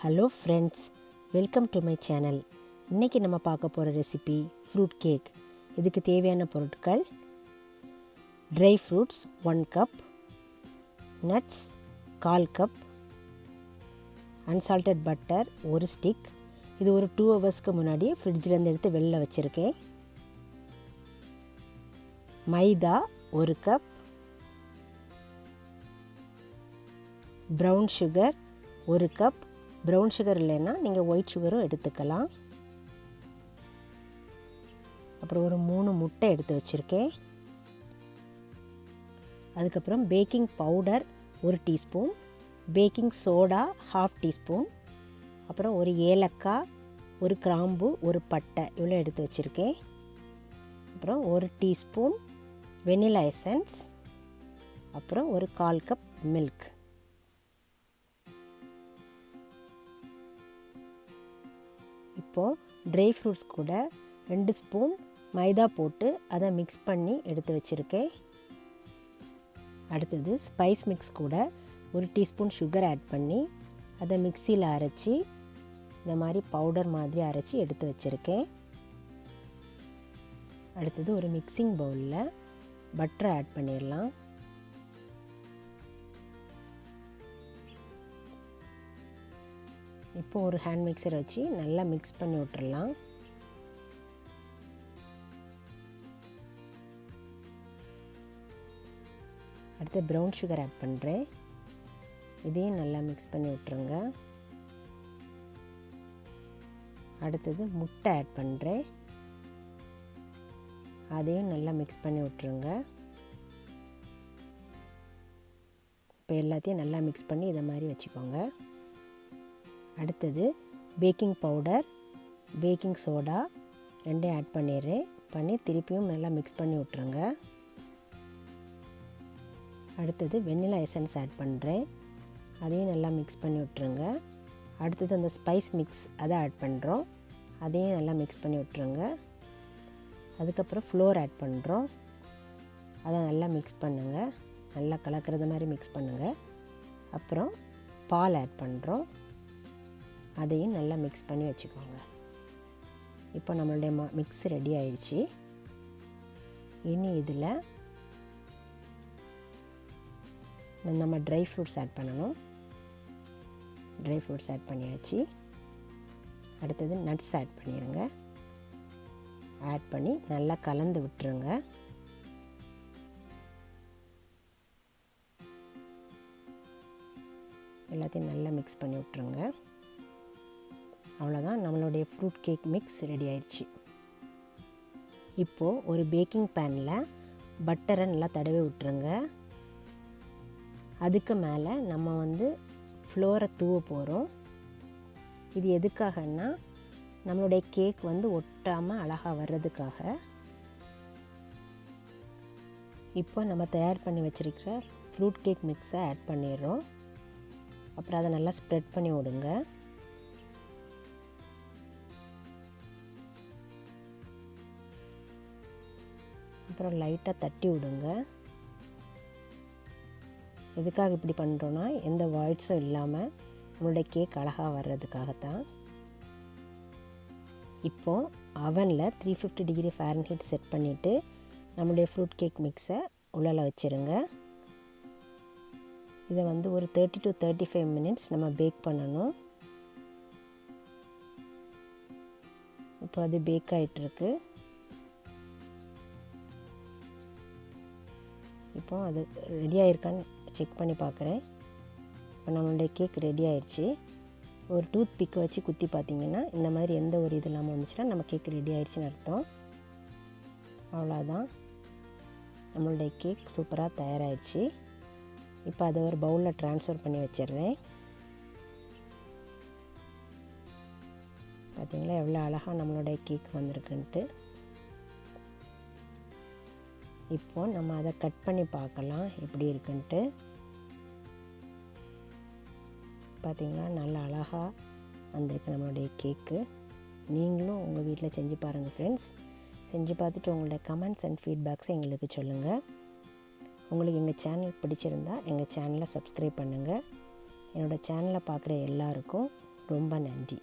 Hello friends, welcome to my channel. இன்றைக்கி நம்ம பார்க்க போகிற ரெசிபி ஃப்ரூட் கேக். இதுக்கு தேவையான பொருட்கள்: dry fruits 1 cup, nuts 1/4 cup, unsalted butter 1 stick. இது ஒரு 2 ஹவர்ஸ்க்கு முன்னாடி ஃப்ரிட்ஜிலேருந்து எடுத்து வெளில வச்சுருக்கேன். மைதா 1 cup, brown sugar 1 cup. Brown sugar இல்லைன்னா நீங்கள் ஒயிட் சுகரும் எடுத்துக்கலாம். அப்புறம் ஒரு 3 முட்டை எடுத்து வச்சுருக்கேன். அதுக்கப்புறம் baking powder 1 teaspoon, baking soda 1/2 teaspoon, அப்புறம் ஒரு ஏலக்காய், ஒரு கிராம்பு, ஒரு பட்டை, இவ்வளோ எடுத்து வச்சுருக்கேன். அப்புறம் 1 டீஸ்பூன் வெனிலா எசன்ஸ், அப்புறம் ஒரு 1/4 கப் மில்க். இப்போது ட்ரை ஃப்ரூட்ஸ் கூட 2 ஸ்பூன் மைதா போட்டு அதை மிக்ஸ் பண்ணி எடுத்து வச்சுருக்கேன். அடுத்தது ஸ்பைஸ் மிக்ஸ் கூட 1 டீஸ்பூன் சுகர் ஆட் பண்ணி அதை மிக்சியில் அரைச்சி இந்த மாதிரி பவுடர் மாதிரி அரைச்சி எடுத்து வச்சுருக்கேன். அடுத்தது ஒரு மிக்சிங் பவுலில் பட்டரை ஆட் பண்ணிடலாம். இப்போ ஒரு ஹேண்ட் மிக்சர் வச்சு நல்லா மிக்ஸ் பண்ணி விட்டுறலாம். அடுத்து ப்ரௌன் சுகர் ஆட் பண்ணுறேன். இதையும் நல்லா மிக்ஸ் பண்ணி விட்டுருங்க. அடுத்தது முட்டை ஆட் பண்ணுறேன். அதையும் நல்லா மிக்ஸ் பண்ணி விட்டுருங்க. இப்போ எல்லாத்தையும் நல்லா மிக்ஸ் பண்ணி இதை மாதிரி வச்சுக்கோங்க. அடுத்தது பேக்கிங் பவுடர், பேக்கிங் சோடா ரெண்டையும் ஆட் பண்ணிடுறேன். பண்ணி திருப்பியும் நல்லா மிக்ஸ் பண்ணி விட்ருங்க. அடுத்தது வெண்ணிலா எசன்ஸ் ஆட் பண்ணுறேன். அதையும் நல்லா மிக்ஸ் பண்ணி விட்ருங்க. அடுத்தது அந்த ஸ்பைஸ் மிக்ஸ் அதை ஆட் பண்ணுறோம். அதையும் நல்லா மிக்ஸ் பண்ணி விட்ருங்க. அதுக்கப்புறம் ஃப்ளோர் ஆட் பண்ணுறோம். அதை நல்லா மிக்ஸ் பண்ணுங்கள். நல்லா கலக்கிறது மாதிரி மிக்ஸ் பண்ணுங்கள். அப்புறம் பால் ஆட் பண்ணுறோம். அதையும் நல்லா மிக்ஸ் பண்ணி வச்சுக்கோங்க. இப்போ நம்மளுடைய மிக்ஸ் ரெடி ஆயிடுச்சு. இனி இதில் நம்ம ட்ரை ஃப்ரூட்ஸ் ஆட் பண்ணணும். ட்ரை ஃப்ரூட்ஸ் ஆட் பண்ணியாச்சு. அடுத்தது நட்ஸ் ஆட் பண்ணிடுங்க. ஆட் பண்ணி நல்லா கலந்து விட்டுருங்க. எல்லாத்தையும் நல்லா மிக்ஸ் பண்ணி விட்டுருங்க. அவ்வளோதான், நம்மளுடைய ஃப்ரூட் கேக் மிக்ஸ் ரெடி ஆயிடுச்சு. இப்போது ஒரு பேக்கிங் பேனில் பட்டரை நல்லா தடவி விட்டுருங்க. அதுக்கு மேலே நம்ம ஃப்ளோரை தூவ போகிறோம். இது எதுக்காகன்னா நம்மளுடைய கேக் ஒட்டாமல் அழகாக வர்றதுக்காக. இப்போ நம்ம தயார் பண்ணி வச்சுருக்கிற ஃப்ரூட் கேக் மிக்ஸை ஆட் பண்ணிடுறோம். அப்புறம் அதை நல்லா ஸ்ப்ரெட் பண்ணி விடுங்க. அப்புறம் லைட்டாக தட்டி விடுங்க. எதுக்காக இப்படி பண்ணுறோன்னா எந்த வாய்ட்ஸும் இல்லாமல் நம்மளுடைய கேக் அழகாக வர்றதுக்காகத்தான். இப்போது அவனில் 350 டிகிரி ஃபாரன்ஹீட் செட் பண்ணிவிட்டு நம்மளுடைய ஃப்ரூட் கேக் மிக்ஸை உள்ளே வச்சுருங்க. இதை ஒரு 30 to 35 மினிட்ஸ் நம்ம பேக் பண்ணணும். இப்போ அது பேக் ஆகிட்டுருக்கு. இப்போ அது ரெடி ஆகிருக்கான்னு செக் பண்ணி பார்க்குறேன். இப்போ நம்மளுடைய கேக் ரெடி ஆயிடுச்சு. ஒரு டூத் பிக்கை வச்சு குத்தி பார்த்திங்கன்னா இந்த மாதிரி எந்த ஒரு இது இல்லாமல் வந்துச்சுன்னா நம்ம கேக் ரெடி ஆயிடுச்சுன்னு அர்த்தம். அவ்வளோதான், நம்மளுடைய கேக் சூப்பராக தயாராகிடுச்சு. இப்போ அதை ஒரு பவுலில் ட்ரான்ஸ்ஃபர் பண்ணி வச்சிடுறேன். பார்த்திங்களா எவ்வளோ அழகாக நம்மளுடைய கேக் வந்திருக்குன்ட்டு. இப்போது நம்ம அதை கட் பண்ணி பார்க்கலாம் எப்படி இருக்குன்ட்டு. பார்த்திங்களா நல்லா அழகாக வந்திருக்கு நம்மளுடைய கேக்கு. நீங்களும் உங்கள் வீட்டில் செஞ்சு பாருங்கள் ஃப்ரெண்ட்ஸ். செஞ்சு பார்த்துட்டு உங்களுடைய கமெண்ட்ஸ் அண்ட் ஃபீட்பேக்ஸை எங்களுக்கு சொல்லுங்கள். உங்களுக்கு எங்கள் சேனல் பிடிச்சிருந்தா எங்கள் சேனலை சப்ஸ்கிரைப் பண்ணுங்கள். என்னோடய சேனலை பார்க்குற எல்லாருக்கும் ரொம்ப நன்றி.